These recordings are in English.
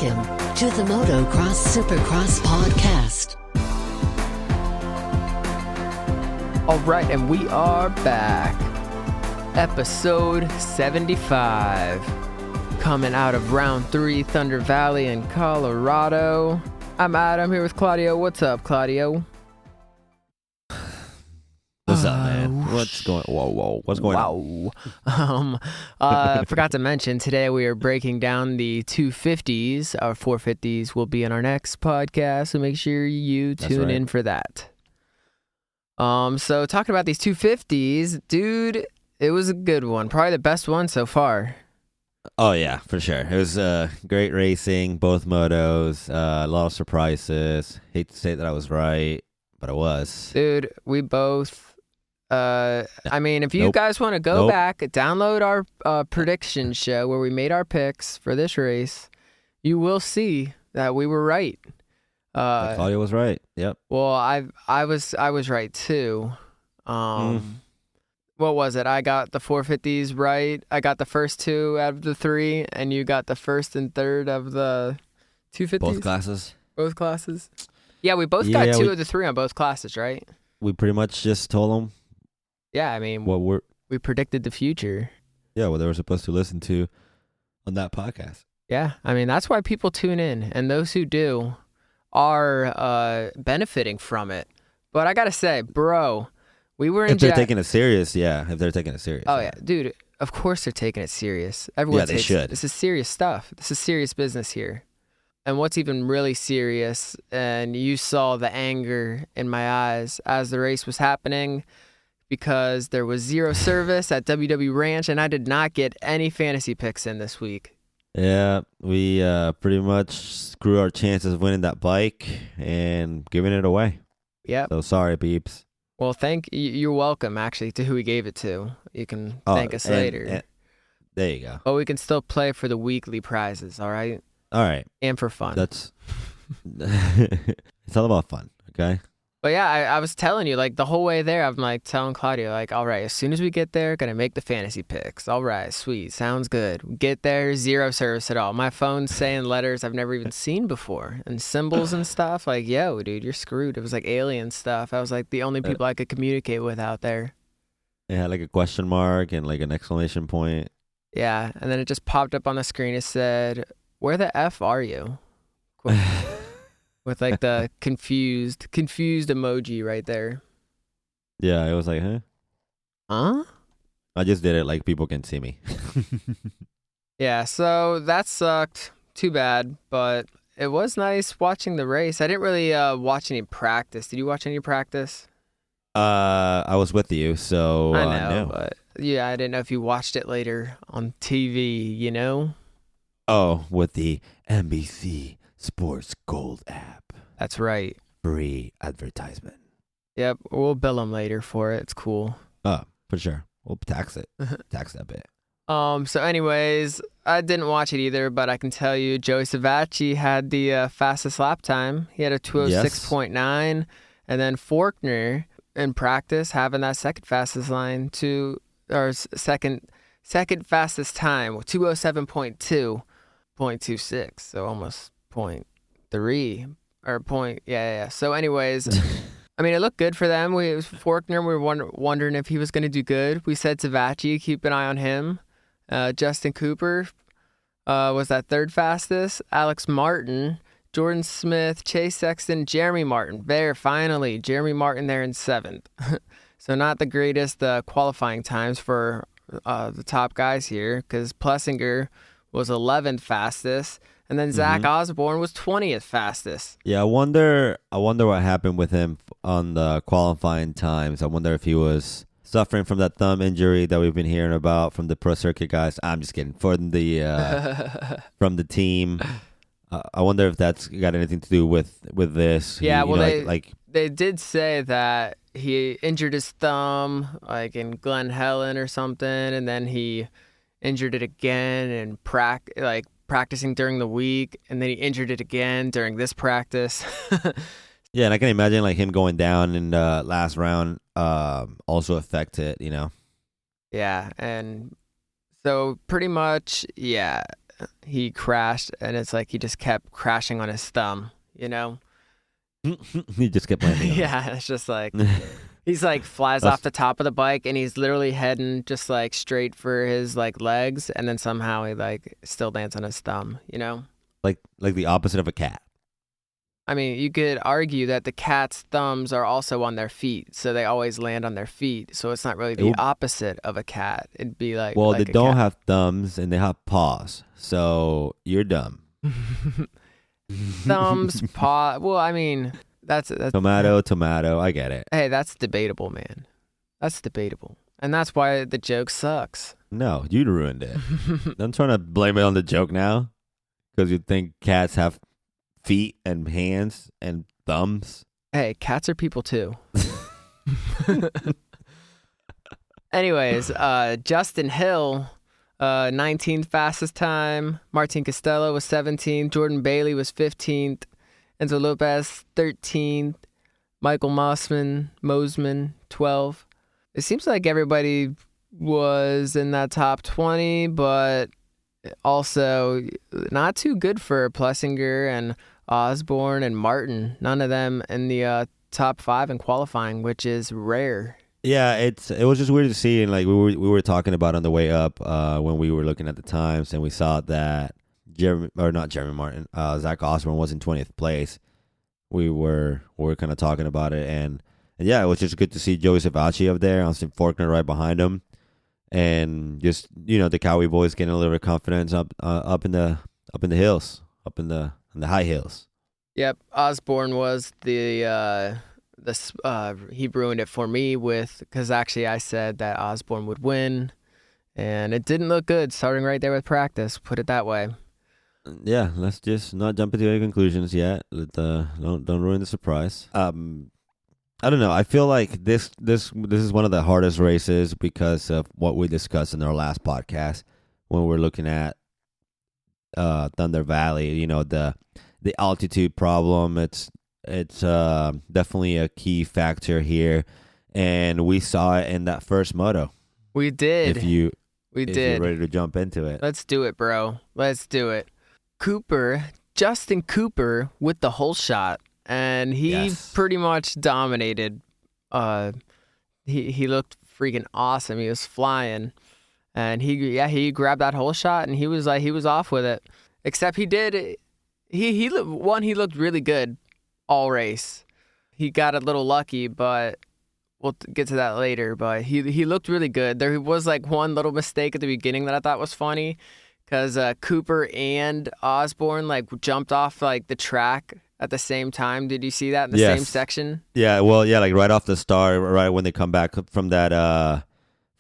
Welcome to the Motocross Supercross podcast. All right, and we are back. Episode 75. Coming out of round 3, Thunder Valley in Colorado. I'm Adam here with Claudio. What's up, Claudio? What's up, man? What's going? Whoa! What's going on? Forgot to mention today we are breaking down the 250s. Our 450s will be in our next podcast, so make sure you tune in for that. So talking about these 250s, dude, it was a good one. Probably the best one so far. Oh yeah, for sure. It was great racing, both motos. A lot of surprises. Hate to say that I was right, but I was. Dude, we both. I mean, if you guys want to go back, download our prediction show where we made our picks for this race, you will see that we were right. Claudio was right. Yep. Well, I was right too. What was it? I got the 450s right. I got the first 2 out of the 3, and you got the first and third of the 250s. Both classes. Both classes. Yeah, we both got 2 of the 3 on both classes, right? We pretty much just told them. Yeah, I mean, we predicted the future. Yeah, what they were supposed to listen to on that podcast. Yeah, I mean, that's why people tune in, and those who do are benefiting from it. But I gotta say, bro, we were in. If they're taking it serious, yeah. If they're taking it serious. Oh yeah, dude. Of course they're taking it serious. Everyone they should. This is serious stuff. This is serious business here. And what's even really serious, and you saw the anger in my eyes as the race was happening, because there was 0 service at WW Ranch, and I did not get any fantasy picks in this week. Yeah, we pretty much screw our chances of winning that bike and giving it away. Yep. So sorry, peeps. Well, you're welcome, actually, to who we gave it to. You can thank us later. And there you go. But we can still play for the weekly prizes, all right? All right. And for fun. That's it's all about fun, okay? But yeah, I was telling you, like, the whole way there, I'm like telling Claudio, like, all right, as soon as we get there, gonna make the fantasy picks. All right, sweet, sounds good. Get there, 0 service at all. My phone's saying letters I've never even seen before, and symbols and stuff. Like, yo, dude, you're screwed. It was like alien stuff. I was like the only people I could communicate with out there. It had like a question mark and like an exclamation point. Yeah, and then it just popped up on the screen. It said, "Where the F are you?" With like the confused emoji right there. Yeah, it was like, Huh? I just did it like people can see me. Yeah, so that sucked. Too bad, but it was nice watching the race. I didn't really watch any practice. Did you watch any practice? I was with you, so I know, no. But yeah, I didn't know if you watched it later on TV, you know? Oh, with the NBC Sports Gold app. That's right. Free advertisement. Yep, we'll bill them later for it. It's cool. Oh, for sure. We'll tax it. Tax that bit. So anyways, I didn't watch it either, but I can tell you Joey Savacci had the fastest lap time. He had a 206.9, and then Faulkner in practice having that second fastest line second fastest time, 207.2.26, so almost 0.3 or point. Yeah. So anyways, I mean, it looked good for them. Faulkner, we were wondering if he was going to do good. We said Savacci, keep an eye on him. Justin Cooper was that third fastest. Alex Martin, Jordan Smith, Chase Sexton, Jeremy Martin. Finally, Jeremy Martin there in 7th. So not the greatest qualifying times for the top guys here, because Plessinger was 11th fastest. And then Zach Osborne was 20th fastest. Yeah, I wonder what happened with him on the qualifying times. I wonder if he was suffering from that thumb injury that we've been hearing about from the pro circuit guys. I'm just kidding. From the from the team. I wonder if that's got anything to do with this. Yeah, they did say that he injured his thumb like in Glen Helen or something, and then he injured it again in practicing during the week, and then he injured it again during this practice. Yeah, and I can imagine like him going down in the last round also affect it, you know? Yeah, and so pretty much, yeah. he crashed, and it's like he just kept crashing on his thumb, you know? He just kept landing on it. Yeah, it's just like he's like flies off the top of the bike, and he's literally heading just like straight for his like legs, and then somehow he like still lands on his thumb, you know? Like the opposite of a cat. I mean, you could argue that the cat's thumbs are also on their feet, so they always land on their feet. So it's not really the opposite of a cat. It'd be like they don't have thumbs and they have paws, so you're dumb. Thumbs, paw. Well, I mean, that's tomato. I get it. Hey, that's debatable, man. That's debatable, and that's why the joke sucks. No, you ruined it. I'm trying to blame it on the joke now because you think cats have feet and hands and thumbs. Hey, cats are people too. Anyways, Justin Hill, 19th fastest time. Martin Costello was 17th. Jordan Bailey was 15th. Enzo Lopez, 13th. Michael Mosman, 12th. It seems like everybody was in that top 20, but also not too good for Plessinger and Osborne and Martin. None of them in the top 5 in qualifying, which is rare. Yeah, it was just weird to see, and like we were talking about on the way up when we were looking at the times, and we saw that Zach Osborne was in 20th place. We were kind of talking about it, and yeah, it was just good to see Joey Savacci up there, Austin Forkner right behind him, and just the Cowie boys getting a little bit of confidence up in the hills, up in the high hills. Yep, Osborne was he ruined it for me because actually I said that Osborne would win, and it didn't look good starting right there with practice. Put it that way. Yeah, let's just not jump into any conclusions yet. Don't ruin the surprise. I don't know. I feel like this is one of the hardest races because of what we discussed in our last podcast when we're looking at Thunder Valley. The altitude problem. It's definitely a key factor here, and we saw it in that first moto. We did. If you're ready to jump into it, let's do it, bro. Let's do it. Justin Cooper with the whole shot, and he pretty much dominated. He looked freaking awesome. He was flying, and he grabbed that whole shot, and he was off with it. Except he looked really good all race. He got a little lucky, but we'll get to that later. But he looked really good. There was like one little mistake at the beginning that I thought was funny, because Cooper and Osborne like jumped off like the track at the same time. Did you see that in the same section? Yeah, well, yeah, like right off the start, right when they come back from that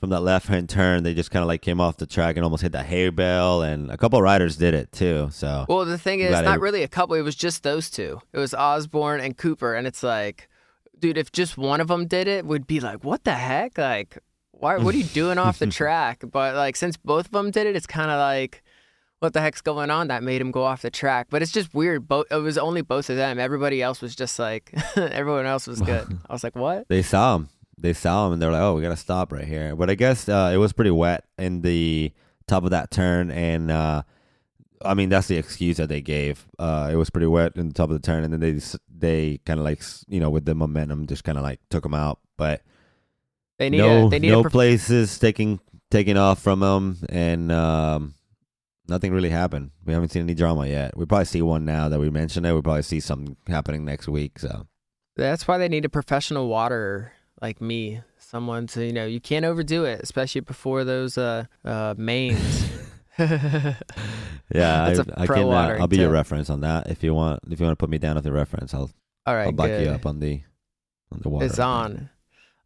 left-hand turn, they just kind of like came off the track and almost hit that hay bale, and a couple of riders did it too. So, well, the thing is, not really a couple. It was just those two. It was Osborne and Cooper, and it's like, dude, if just one of them did it, would be like, what the heck? Like, what are you doing off the track? But like, since both of them did it, it's kind of like, what the heck's going on? That made him go off the track. But it's just weird. It was only both of them. Everybody else was just like, everyone else was good. I was like, what? They saw him, and they're like, oh, we got to stop right here. But I guess it was pretty wet in the top of that turn. And, I mean, that's the excuse that they gave. It was pretty wet in the top of the turn. And then they kind of like, with the momentum, just kind of like took them out. But they need places taking off from them. And, nothing really happened. We haven't seen any drama yet. We probably see one now that we mentioned it. We'll probably see something happening next week. So that's why they need a professional waterer like me. Someone to, you can't overdo it, especially before those mains. Yeah, I can. I'll be your reference on that. If you want to put me down as a reference, I'll back you up on the water. It's on.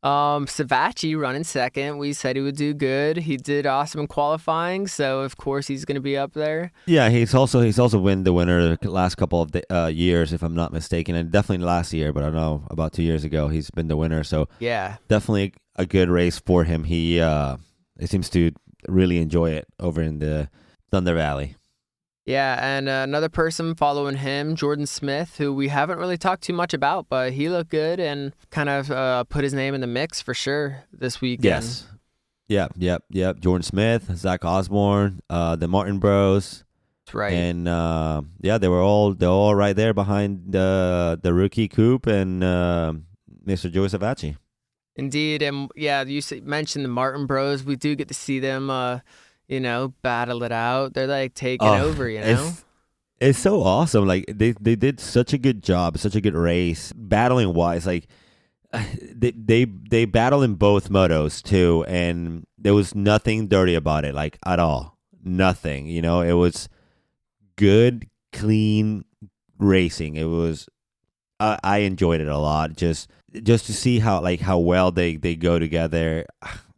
Savacci running second. We said he would do good. He did awesome in qualifying, so of course he's going to be up there. Yeah, he's also been the winner the last couple of years, if I'm not mistaken, and definitely last year. But I don't know, about 2 years ago, he's been the winner. So yeah, definitely a good race for him. He seems to really enjoy it over in the Thunder Valley. Yeah, and another person following him, Jordan Smith, who we haven't really talked too much about, but he looked good and kind of put his name in the mix for sure this weekend. Yes. Yep. Jordan Smith, Zach Osborne, the Martin Bros, That's right. And they're all right there behind the rookie Coop and Mr. Joey Savacci. Indeed, and yeah, you mentioned the Martin Bros. We do get to see them, battle it out. They're like taking over, It's so awesome. Like they did such a good job, such a good race, battling wise. Like they battle in both motos too, and there was nothing dirty about it, like at all. Nothing. It was good, clean racing. It was. I enjoyed it a lot. Just to see how well they go together.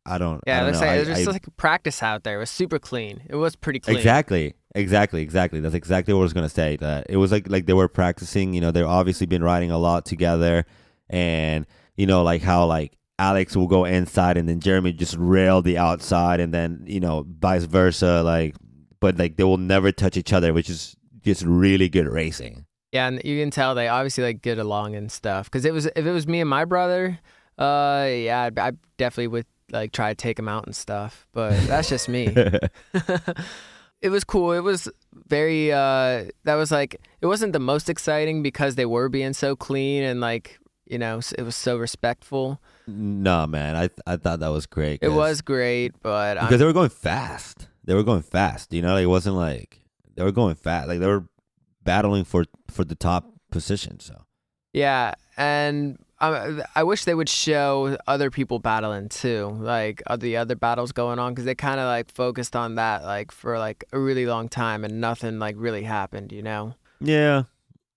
I don't know. It was just like a practice out there. It was super clean. It was pretty clean. Exactly. That's exactly what I was gonna say. That it was like they were practicing. They've obviously been riding a lot together, and like how like Alex will go inside and then Jeremy just rail the outside, and then vice versa. But they will never touch each other, which is just really good racing. Yeah, and you can tell they obviously get along and stuff. Because if it was me and my brother, I definitely would try to take him out and stuff. But that's just me. It was cool. It was very. That was it wasn't the most exciting because they were being so clean and it was so respectful. No, man, I thought that was great. It was great, but because they were going fast. It wasn't like they were going fast. Like they were battling for the top position. So yeah, and I wish they would show other people battling too, like the other battles going on, because they kind of focused on that for a really long time and nothing really happened. Yeah.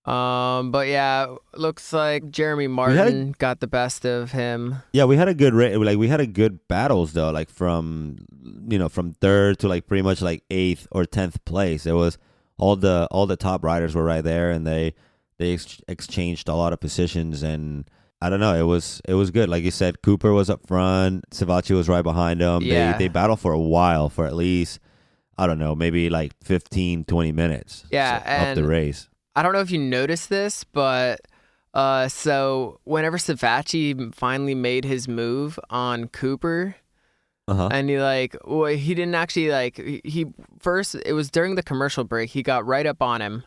But yeah, looks like Jeremy Martin got the best of him. Yeah, we had a good we had a good battles though, from third to pretty much 8th or 10th place. It was all the top riders were right there, and they exchanged a lot of positions, and I don't know, it was good. Like you said, Cooper was up front, Savacci was right behind him. Yeah. They battled for a while, for at least, I don't know, maybe 15, 20 minutes of the race. I don't know if you noticed this, but so whenever Savacci finally made his move on Cooper, and he didn't actually he first, it was during the commercial break, he got right up on him,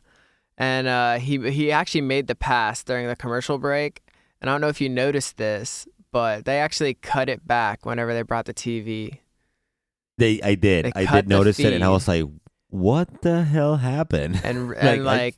and he actually made the pass during the commercial break. And I don't know if you noticed this, but they actually cut it back whenever they brought the TV. I did notice it, and I was like, what the hell happened? And they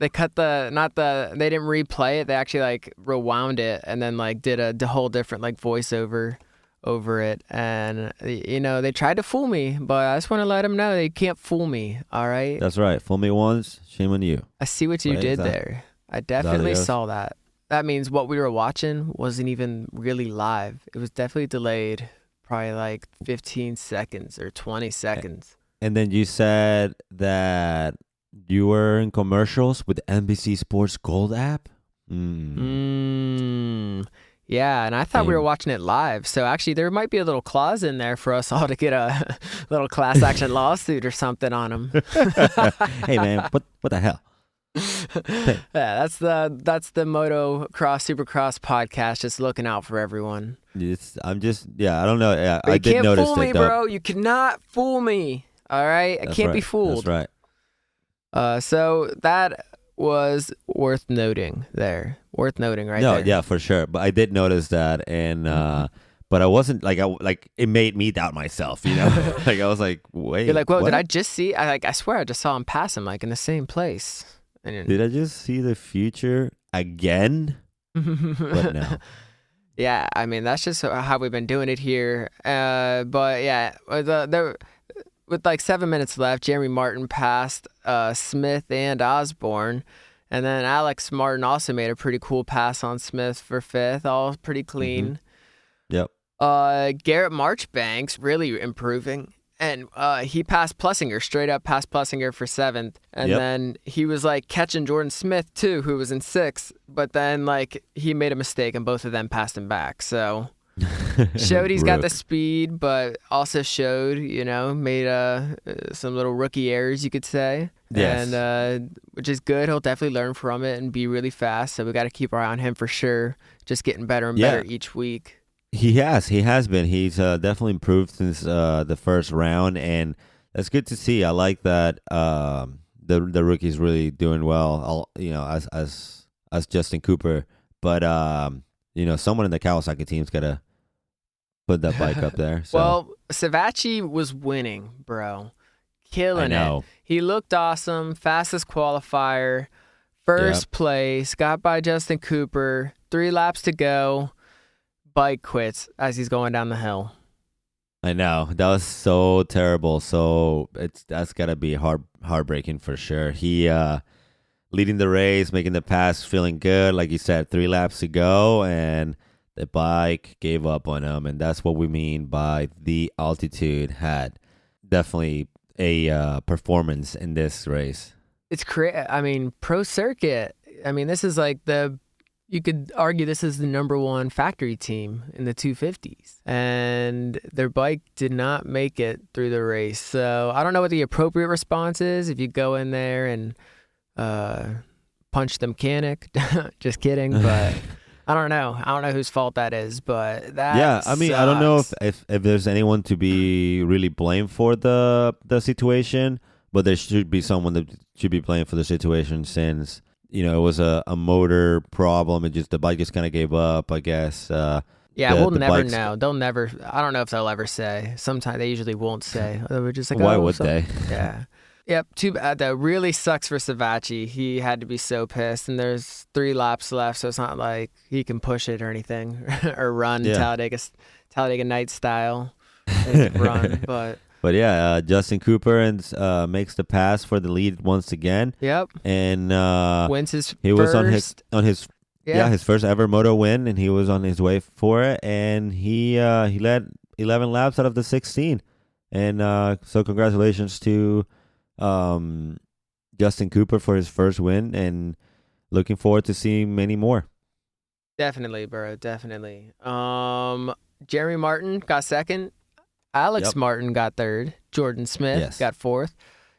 cut they didn't replay it. They actually rewound it and then did a whole different voiceover over it. And they tried to fool me, but I just want to let them know they can't fool me. All right. That's right. Fool me once, shame on you. I see what you did there. I definitely saw that. That means what we were watching wasn't even really live. It was definitely delayed, probably 15 seconds or 20 seconds. And then you said that you were in commercials with the NBC Sports Gold app? Yeah, and I thought we were watching it live. So actually, there might be a little clause in there for us all to get a little class action lawsuit or something on them. Hey, man, what the hell? Yeah, that's the Motocross Supercross podcast, just looking out for everyone. I don't know. Yeah, I did notice that. You can't fool me, bro. You cannot fool me. All right, I can't be fooled. That's right. So that was worth noting there. Worth noting, right? No, there. yeah, for sure. But I did notice that, and but I wasn't it made me doubt myself. I was like, wait. You're like, whoa, did I just see? I swear, I just saw him pass him in the same place. Did I just see the future again? But no. Yeah, I mean, that's just how we've been doing it here. But yeah, with 7 minutes left, Jeremy Martin passed Smith and Osborne. And then Alex Martin also made a pretty cool pass on Smith for 5th, all pretty clean. Yep. Garrett Marchbanks really improving. And he passed Plessinger, straight up past Plessinger for 7th. And then he was catching Jordan Smith too, who was in 6th. But then he made a mistake and both of them passed him back. So showed he's got the speed, but also showed, made some little rookie errors, you could say. Yes. And which is good. He'll definitely learn from it and be really fast. So we got to keep our eye on him for sure. Just getting better and better each week. He has been. He's definitely improved since the first round, and that's good to see. I like that. the rookie's really doing well. As Justin Cooper, but someone in the Kawasaki team's gotta put that bike up there. So. Well, Savacci was winning, bro. Killing it. He looked awesome. Fastest qualifier. First place. Got by Justin Cooper. 3 laps to go. Bike quits as he's going down the hill. I know. That was so terrible. So that's got to be heartbreaking for sure. He leading the race, making the pass, feeling good. Like you said, 3 laps to go, and the bike gave up on him. And that's what we mean by the altitude had definitely a performance in this race. It's Pro Circuit. I mean, this is like you could argue this is the number 1 factory team in the 250s. And their bike did not make it through the race. So I don't know what the appropriate response is if you go in there and punch the mechanic. Just kidding, but I don't know. I don't know whose fault that is, but that I mean, sucks. I don't know if there's anyone to be really blamed for the situation, but there should be someone that should be blamed for the situation since, it was a motor problem and just the bike just kind of gave up, I guess. We'll never know. They'll never, I don't know if they'll ever say. Sometimes they usually won't say. They were just like, why would they? Yeah. Yep, too bad. That really sucks for Savacci. He had to be so pissed, and there's 3 laps left, so it's not like he can push it or anything or run Talladega Night style run. But yeah, Justin Cooper makes the pass for the lead once again. Yep, and wins his. He first. was on his his first ever moto win, and he was on his way for it, and he led 11 laps out of the 16, and so congratulations to. Justin Cooper for his first win, and looking forward to seeing many more. Definitely, bro. Definitely. Jeremy Martin got second. Alex Martin got third. Jordan Smith got fourth.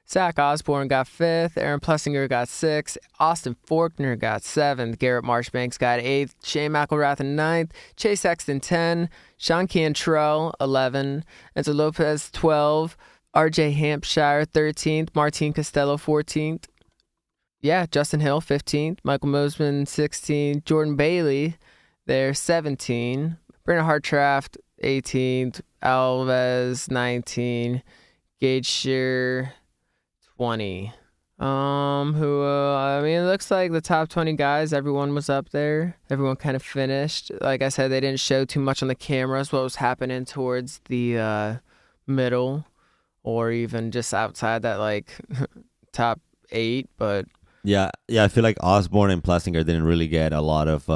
Zach Osborne got fifth. Aaron Plessinger got sixth. Austin Faulkner got seventh. Garrett Marchbanks got eighth. Shane McElrath in ninth. Chase Sexton 10. Sean Cantrell 11. Enzo Lopez 12. RJ Hampshire 13th, Martin Costello 14th. Yeah, Justin Hill 15th, Michael Mosman 16th, Jordan Bailey there 17th, Brennan Hartranft 18th, Alves 19, Gage Shearer 20. It looks like the top 20 guys, everyone was up there. Everyone kind of finished. Like I said, they didn't show too much on the cameras what was happening towards the middle. Or even just outside that, top 8, but... Yeah, I feel like Osborne and Plessinger didn't really get a lot of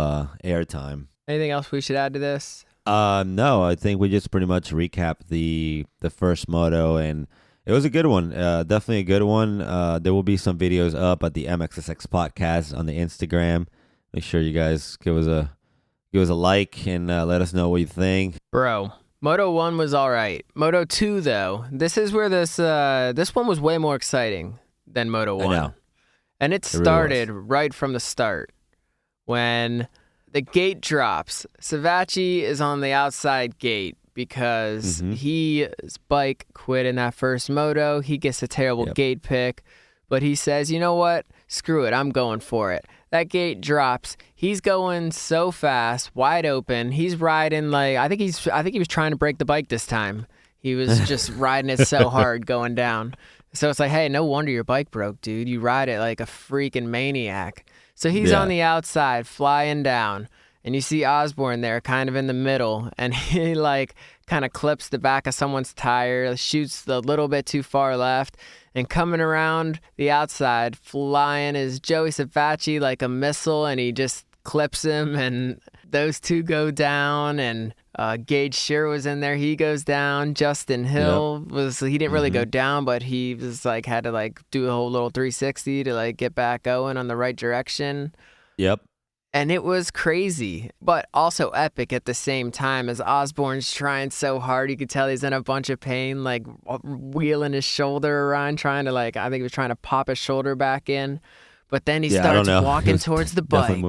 airtime. Anything else we should add to this? No, I think we just pretty much recapped the first moto, and it was a good one. Definitely a good one. There will be some videos up at the MXSX podcast on the Instagram. Make sure you guys give us a like and let us know what you think. Bro. Moto 1 was all right. Moto 2, though, this is where this one was way more exciting than Moto 1. I know. And it started right from the start. When the gate drops, Savacci is on the outside gate because his bike quit in that first moto. He gets a terrible gate pick, but he says, you know what? Screw it. I'm going for it. That gate drops. He's going so fast, wide open. He's riding I think he was trying to break the bike this time. He was just riding it so hard going down. So it's like, hey, no wonder your bike broke, dude. You ride it like a freaking maniac. So he's on the outside flying down, and you see Osborne there kind of in the middle, and he kind of clips the back of someone's tire, shoots a little bit too far left, and coming around the outside, flying is Joey Savacci like a missile, and he just clips him, and those two go down, and Gage Shearer was in there. He goes down. Justin Hill he didn't really go down, but he was had to do a whole little 360 to get back going on the right direction. Yep. And it was crazy, but also epic at the same time as Osborne's trying so hard. You could tell he's in a bunch of pain, wheeling his shoulder around, trying to, I think he was trying to pop his shoulder back in. But then he starts walking towards the bike,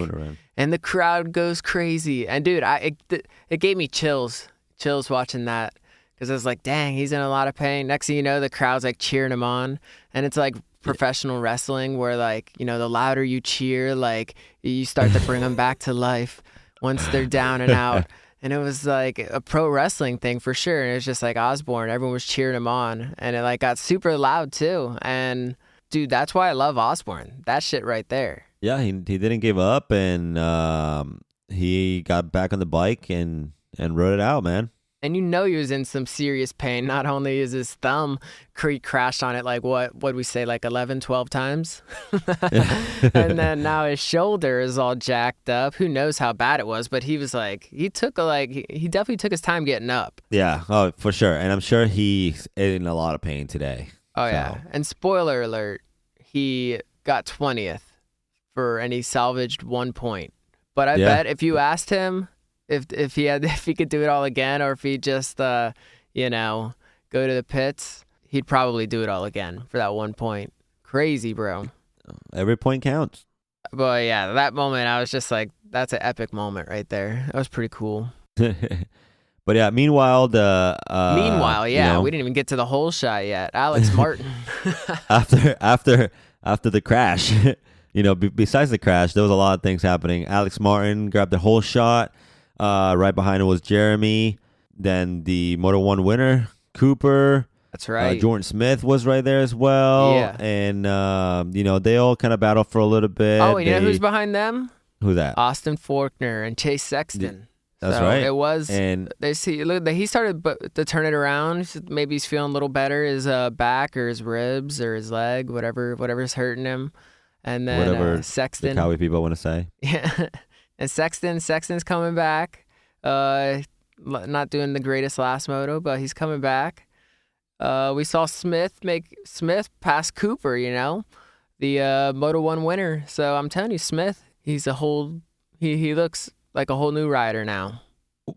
and the crowd goes crazy. And, dude, it gave me chills watching that because it's like, dang, he's in a lot of pain. Next thing you know, the crowd's like cheering him on, and it's like professional wrestling where like, you know, the louder you cheer, like you start to bring them back to life once they're down and out. And it was like a pro wrestling thing for sure. And it was just like Osborne, everyone was cheering him on, and it like got super loud too. And dude, that's why I love Osborne. That shit right there. Yeah, he didn't give up, and he got back on the bike and rode it out, man. And you know he was in some serious pain. Not only is his thumb crashed on it like what we say, like 11, 12 times? And then now his shoulder is all jacked up. Who knows how bad it was, but he was like, he definitely took his time getting up. Yeah, oh, for sure. And I'm sure he's in a lot of pain today. Oh, yeah. And spoiler alert, he got 20th and he salvaged 1 point. But I bet if you asked him if he could do it all again, or if he just go to the pits, he'd probably do it all again for that 1 point. Crazy, bro. Every point counts. But yeah, that moment I was just like, that's an epic moment right there. That was pretty cool. But yeah, meanwhile, we didn't even get to the whole shot yet. Alex Martin. after the crash, besides the crash, there was a lot of things happening. Alex Martin grabbed the whole shot. Right behind him was Jeremy. Then the Moto 1 winner, Cooper. That's right. Jordan Smith was right there as well. Yeah. And, they all kind of battled for a little bit. Oh, you know who's behind them? Who's that? Austin Faulkner and Chase Sexton. That's right. It was. And he started to turn it around. Maybe he's feeling a little better. His back or his ribs or his leg, whatever's hurting him. And then whatever Sexton. The Cowie people want to say. Yeah. And Sexton's coming back. Not doing the greatest last moto, but he's coming back. We saw Smith pass Cooper, the Moto 1 winner. So I'm telling you, Smith, he looks like a whole new rider now.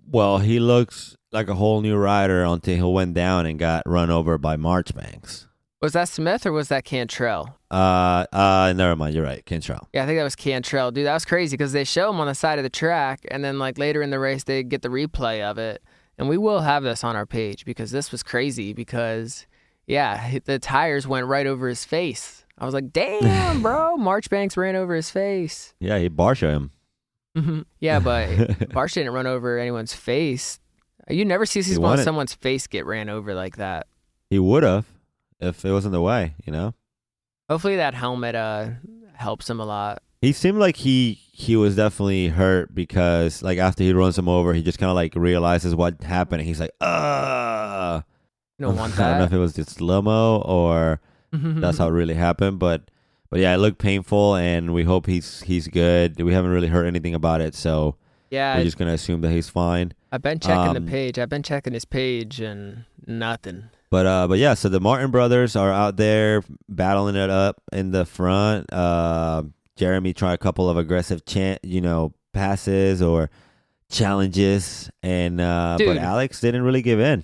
Well, he looks like a whole new rider until he went down and got run over by Marchbanks. Was that Smith or was that Cantrell? Never mind. You're right. Cantrell. Yeah, I think that was Cantrell. Dude, that was crazy because they show him on the side of the track, and then like later in the race, they get the replay of it. And we will have this on our page because this was crazy because, the tires went right over his face. I was like, damn, bro, Marchbanks ran over his face. Yeah, he Barsha him. Yeah, but Barsha didn't run over anyone's face. You never see someone's face get ran over like that. He would have. If it was in the way, Hopefully that helmet helps him a lot. He seemed like he was definitely hurt because, like, after he runs him over, he just kind of, like, realizes what happened. And he's like, You don't want that? I don't know if it was just slow-mo or that's how it really happened. But yeah, it looked painful, and we hope he's good. We haven't really heard anything about it, so we're just going to assume that he's fine. I've been checking the page. I've been checking his page, and nothing. But yeah, so the Martin brothers are out there battling it up in the front. Jeremy tried a couple of aggressive passes or challenges, and but Alex didn't really give in.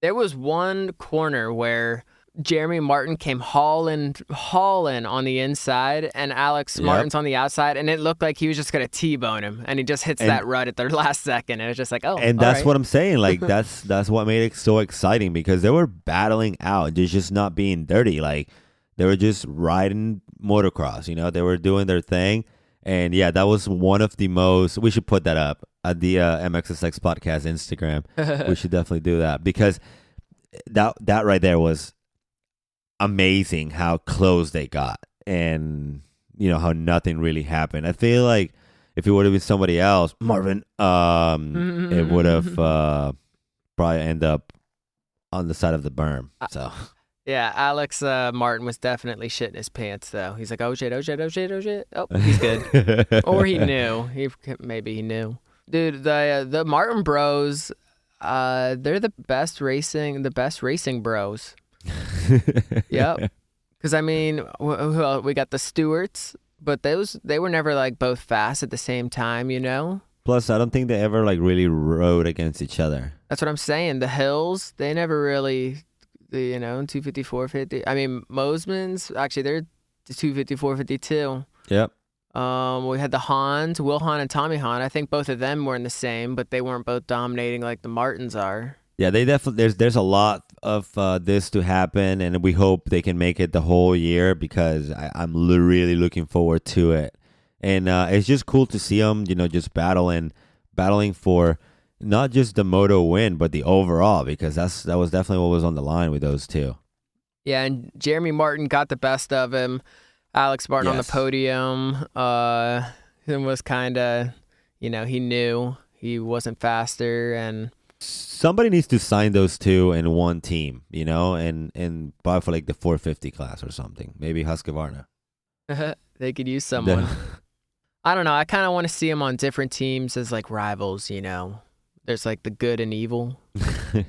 There was one corner where Jeremy Martin came hauling on the inside, and Alex Martin's on the outside, and it looked like he was just going to T-bone him, and he just hits that rut at the last second, and it was just like, oh, and that's what I'm saying. Like, that's what made it so exciting, because they were battling out, just not being dirty. Like, they were just riding motocross, they were doing their thing, and yeah, that was one of the most, we should put that up at the MXSX Podcast Instagram. We should definitely do that, because that right there was amazing how close they got, and how nothing really happened. I feel like if it would have been somebody else, Marvin, it would have probably end up on the side of the berm. So yeah, Alex Martin was definitely shitting his pants though. He's like, oh shit. Oh, he's good. Or he knew. Maybe he knew. Dude, the Martin bros, they're the best racing bros. Yep. Because I mean, we got the Stewarts, but they were never like both fast at the same time, Plus, I don't think they ever like really rode against each other. That's what I'm saying. The Hills, they never really, 250, 450. I mean, Mosman's actually they're 250, 452. Yep. We had the Hans, Will Hahn and Tommy Hahn. I think both of them were in the same, but they weren't both dominating like the Martins are. Yeah, they definitely there's a lot of this to happen, and we hope they can make it the whole year because I'm really looking forward to it. And it's just cool to see them, just battling for not just the moto win, but the overall, because that was definitely what was on the line with those two. Yeah, and Jeremy Martin got the best of him. Alex Martin on the podium. It was kind of, he knew he wasn't faster, and somebody needs to sign those two in one team, and buy for like the 450 class or something. Maybe Husqvarna. They could use someone. I don't know. I kind of want to see them on different teams as like rivals. There's like the good and evil.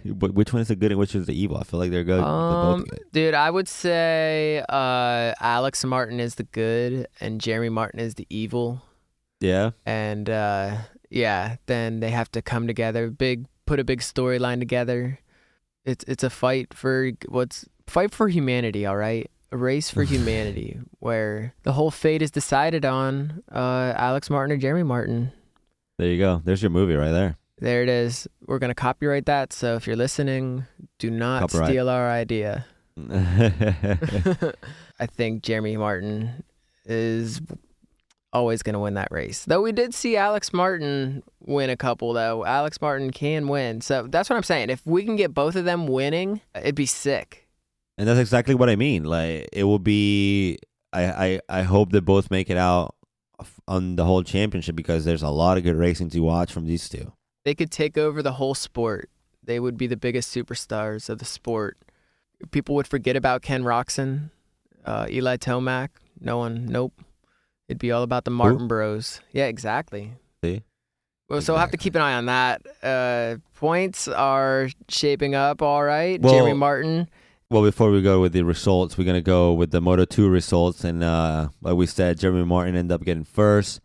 But which one is the good and which is the evil? I feel like they're good. They're both good. Dude, I would say Alex Martin is the good and Jeremy Martin is the evil. Yeah. And then they have to come together, put a big storyline together. It's a fight for humanity, all right? A race for humanity where the whole fate is decided on Alex Martin or Jeremy Martin. There you go. There's your movie right there. There it is. We're going to copyright that. So if you're listening, do not steal our idea. I think Jeremy Martin is always going to win that race. Though we did see Alex Martin win a couple, though. Alex Martin can win. So that's what I'm saying. If we can get both of them winning, it'd be sick. And that's exactly what I mean. Like, it will be... I hope they both make it out on the whole championship because there's a lot of good racing to watch from these two. They could take over the whole sport. They would be the biggest superstars of the sport. People would forget about Ken Roczen, Eli Tomac. Nope. It'd be all about the Martin Bros. Yeah, exactly. See? Well, so we'll have to keep an eye on that. Points are shaping up all right. Well, Jeremy Martin. Well, before we go with the results, we're going to go with the Moto2 results. And like we said, Jeremy Martin ended up getting first.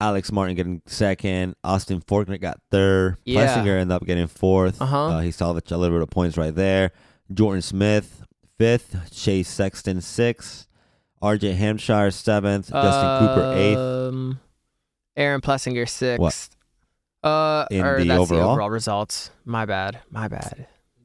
Alex Martin getting second. Austin Forkner got third. Yeah. Plessinger ended up getting fourth. He salvaged a little bit of points right there. Jordan Smith, fifth. Chase Sexton, sixth. RJ Hampshire, seventh. Justin Cooper, eighth. Aaron Plessinger, sixth. What? The overall results. My bad.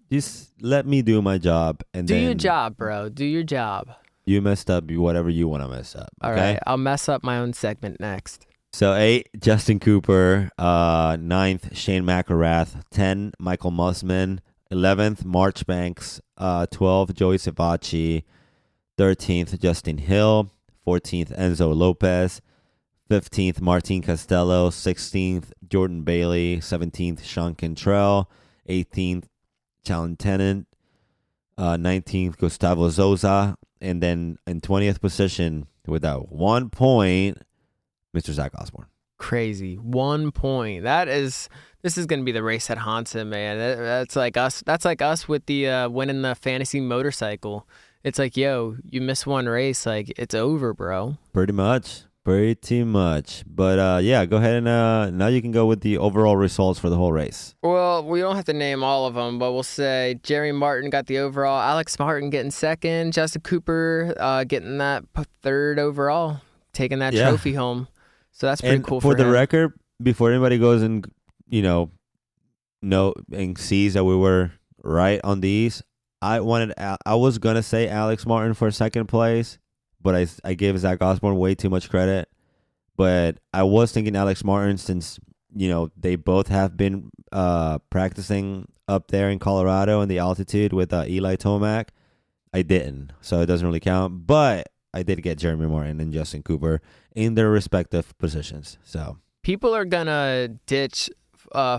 Just let me do my job. And do your job, bro. Do your job. You messed up whatever you want to mess up. Okay? All right. I'll mess up my own segment next. So 8, Justin Cooper. 9th, Shane McElrath. 10, Michael Mussman. 11th, Marchbanks. 12th, Joey Savacci. 13th, Justin Hill. 14th, Enzo Lopez. 15th, Martin Costello. 16th, Jordan Bailey. 17th, Sean Cantrell. 18th, Challen Tennant. 19th, Gustavo Zoza. And then in 20th position, without 1 point, Mr. Zach Osborne. Crazy. 1 point. This is going to be the race that haunts him, man. That's like us. That's like us with the winning the fantasy motorcycle. It's like, yo, you miss one race, like it's over, bro. Pretty much. But yeah, go ahead and now you can go with the overall results for the whole race. Well, we don't have to name all of them, but we'll say Jerry Martin got the overall, Alex Martin getting second, Justin Cooper getting that third overall, taking that trophy home. So that's pretty cool for him. For the record, before anybody goes and and sees that we were right on these, I was gonna say Alex Martin for second place, but I gave Zach Osborne way too much credit. But I was thinking Alex Martin since they both have been practicing up there in Colorado in the altitude with Eli Tomac. I didn't, so it doesn't really count. But I did get Jeremy Martin and Justin Cooper in their respective positions. So people are gonna ditch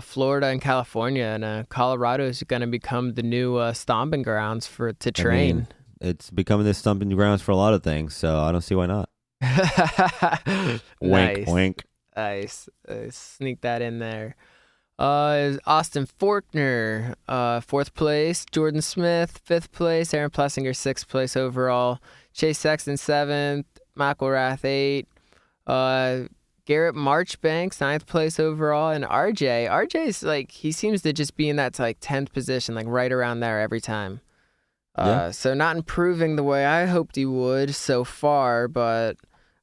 Florida and California, and Colorado is gonna become the new stomping grounds to train. I mean, it's becoming the stomping grounds for a lot of things, so I don't see why not. Wink, wink. Nice. Sneak that in there. Austin Forkner, 4th place. Jordan Smith, 5th place. Aaron Plessinger, 6th place overall. Chase Sexton, 7th. McElrath, 8th. Garrett Marchbanks, 9th place overall. And RJ's like, he seems to just be in that like 10th position, like right around there every time. So not improving the way I hoped he would so far, but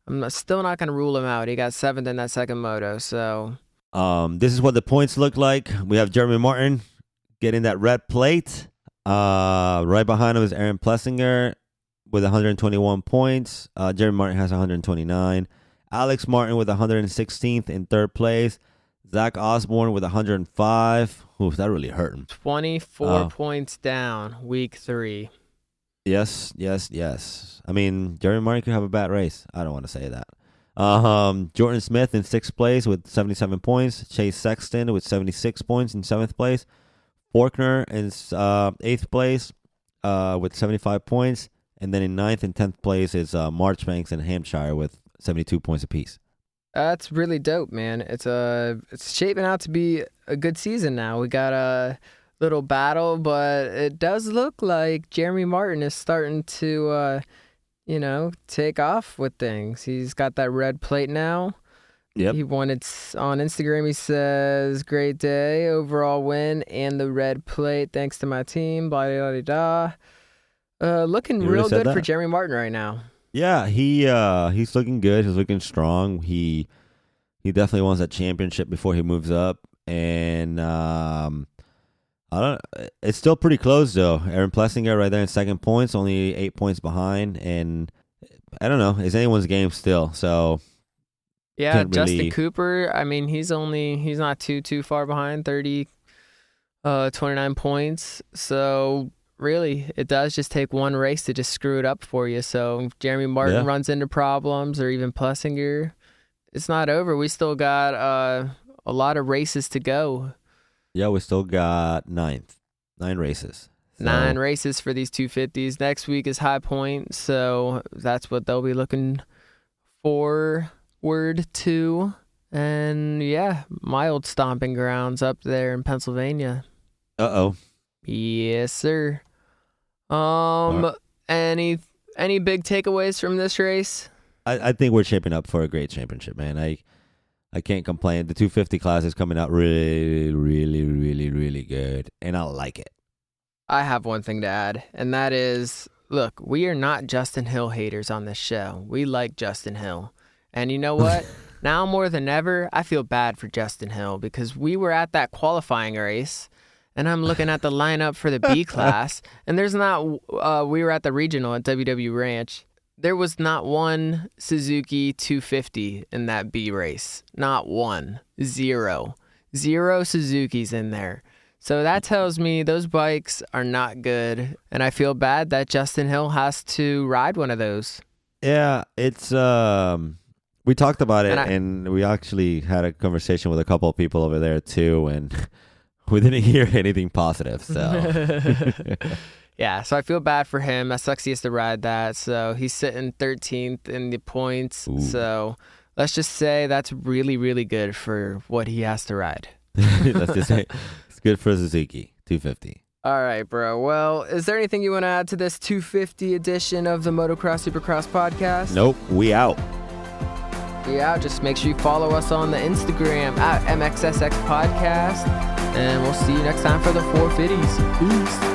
I'm still not going to rule him out. He got 7th in that second moto, so... This is what the points look like. We have Jeremy Martin getting that red plate. Right behind him is Aaron Plessinger with 121 points. Jeremy Martin has 129. Alex Martin with 116th in third place. Zach Osborne with 105. Oof, that really hurt him. 24 points down, week 3. Yes. I mean, Jeremy Martin could have a bad race. I don't want to say that. Jordan Smith in 6th place with 77 points. Chase Sexton with 76 points in 7th place. Faulkner in 8th place with 75 points. And then in 9th and 10th place is Marchbanks and Hampshire with 72 points apiece. That's really dope, man. It's shaping out to be a good season now. We got a little battle, but it does look like Jeremy Martin is starting to, take off with things. He's got that red plate now. Yep. He won it on Instagram. He says, "Great day, overall win, and the red plate. Thanks to my team." Blah blah blah. Looking real good for Jeremy Martin right now. Yeah, he's looking good. He's looking strong. He definitely wants that championship before he moves up. And it's still pretty close though. Aaron Plessinger right there in 2nd points, only 8 points behind. And I don't know, it's anyone's game still. So yeah, Justin Cooper. I mean, he's not too far behind. 29 points. So really, it does just take one race to just screw it up for you. So Jeremy Martin runs into problems, or even Plessinger. It's not over. We still got a lot of races to go. Yeah, we still got 9 races. So. 9 races for these 250s. Next week is High Point, so that's what they'll be looking forward to. And yeah, my old stomping grounds up there in Pennsylvania. Uh-oh. Yes, sir. Any big takeaways from this race? I think we're shaping up for a great championship, man. I can't complain. The 250 class is coming out really, really, really, really good, and I like it. I have one thing to add, and that is, look, we are not Justin Hill haters on this show. We like Justin Hill. And you know what? Now more than ever, I feel bad for Justin Hill, because we were at that qualifying race, and I'm looking at the lineup for the B class, and there's not, we were at the regional at WW Ranch. There was not one Suzuki 250 in that B race. Not one. Zero Suzukis in there. So that tells me those bikes are not good, and I feel bad that Justin Hill has to ride one of those. Yeah, it's we talked about it, and we actually had a conversation with a couple of people over there too, and we didn't hear anything positive. So yeah, so I feel bad for him. That sucks he has to ride that. So he's sitting 13th in the points. Ooh. So let's just say that's really, really good for what he has to ride. Let's just say it's good for Suzuki 250. All right, bro. Well, is there anything you want to add to this 250 edition of the Motocross Supercross podcast? Nope, we out. Yeah, just make sure you follow us on the Instagram at MXSX Podcast. And we'll see you next time for the 450s. Peace.